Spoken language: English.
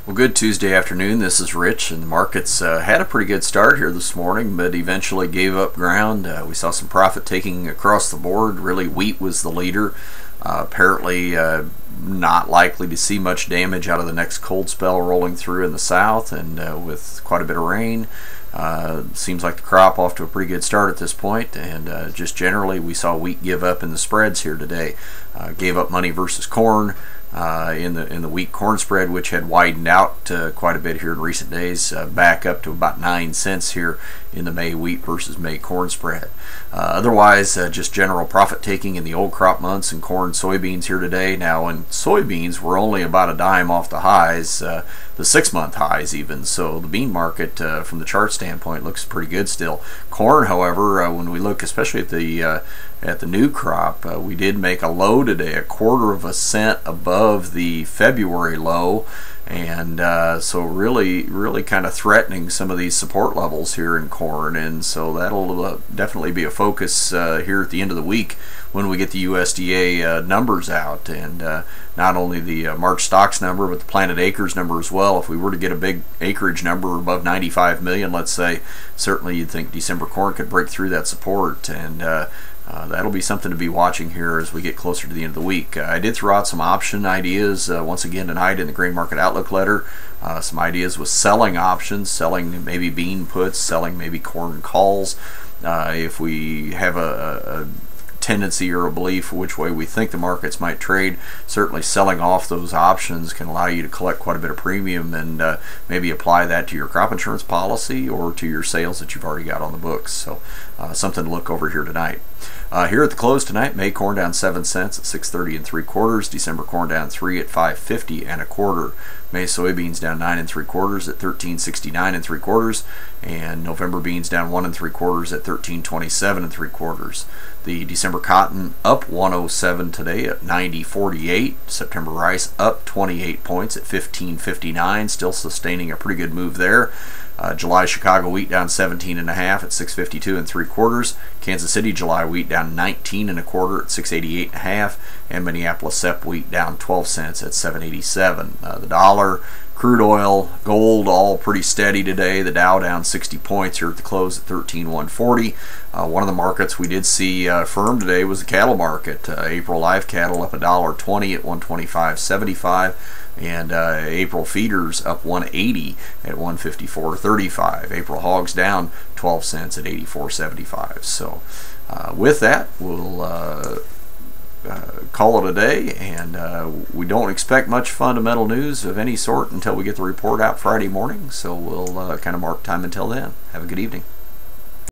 Well, good Tuesday afternoon. This is Rich, and the markets had a pretty good start here this morning, but eventually gave up ground. We saw some profit taking across the board. Really, wheat was the leader. Apparently not likely to see much damage out of the next cold spell rolling through in the south, and with quite a bit of rain. Seems like the crop off to a pretty good start at this point, and just generally we saw wheat give up in the spreads here today. Gave up money versus corn in the wheat corn spread, which had widened out quite a bit here in recent days, back up to about 9 cents here in the May wheat versus May corn spread. Otherwise, just general profit taking in the old crop months in corn, soybeans here today. Now, in soybeans, we're only about a dime off the highs, the 6-month highs even. So the bean market, from the chart standpoint, looks pretty good still. Corn, however, when we look especially at the new crop, we did make a low today, 1/4 cent above the February low, and so really kind of threatening some of these support levels here in corn, and so that'll definitely be a focus here at the end of the week when we get the USDA numbers out, and not only the March stocks number but the planted acres number as well. If we were to get a big acreage number above 95 million, let's say, certainly you'd think December corn could break through that support, and that'll be something to be watching here as we get closer to the end of the week. I did throw out some option ideas once again tonight in the Grain Market Outlook letter. Some ideas with selling options, selling maybe bean puts, selling maybe corn calls. If we have a tendency or a belief which way we think the markets might trade, certainly selling off those options can allow you to collect quite a bit of premium, and maybe apply that to your crop insurance policy or to your sales that you've already got on the books. So something to look over here tonight. Here at the close tonight, May corn down 7 cents at 6.30 3/4. December corn down 3 at 5.50 1/4. May soybeans down 9 3/4 at 13.69 3/4, and November beans down 1 3/4 at 13.27 3/4. The December cotton up 107 today at 90.48. September rice up 28 points at 15.59, still sustaining a pretty good move there. July Chicago wheat down 17.5 at 6.52 3/4. Kansas City July wheat down 19 1/4 at 6.88.5, and Minneapolis Sep wheat down 12 cents at 7.87. The dollar, crude oil, gold, all pretty steady today. The Dow down 60 points here at the close at 13,140. One of the markets we did see firm today was the cattle market. April live cattle up $1.20 at 125.75, and April feeders up 180 at 154.35. April hogs down 12 cents at 84.75. So with that, we'll call it a day, and we don't expect much fundamental news of any sort until we get the report out Friday morning, so we'll kind of mark time until then. Have a good evening.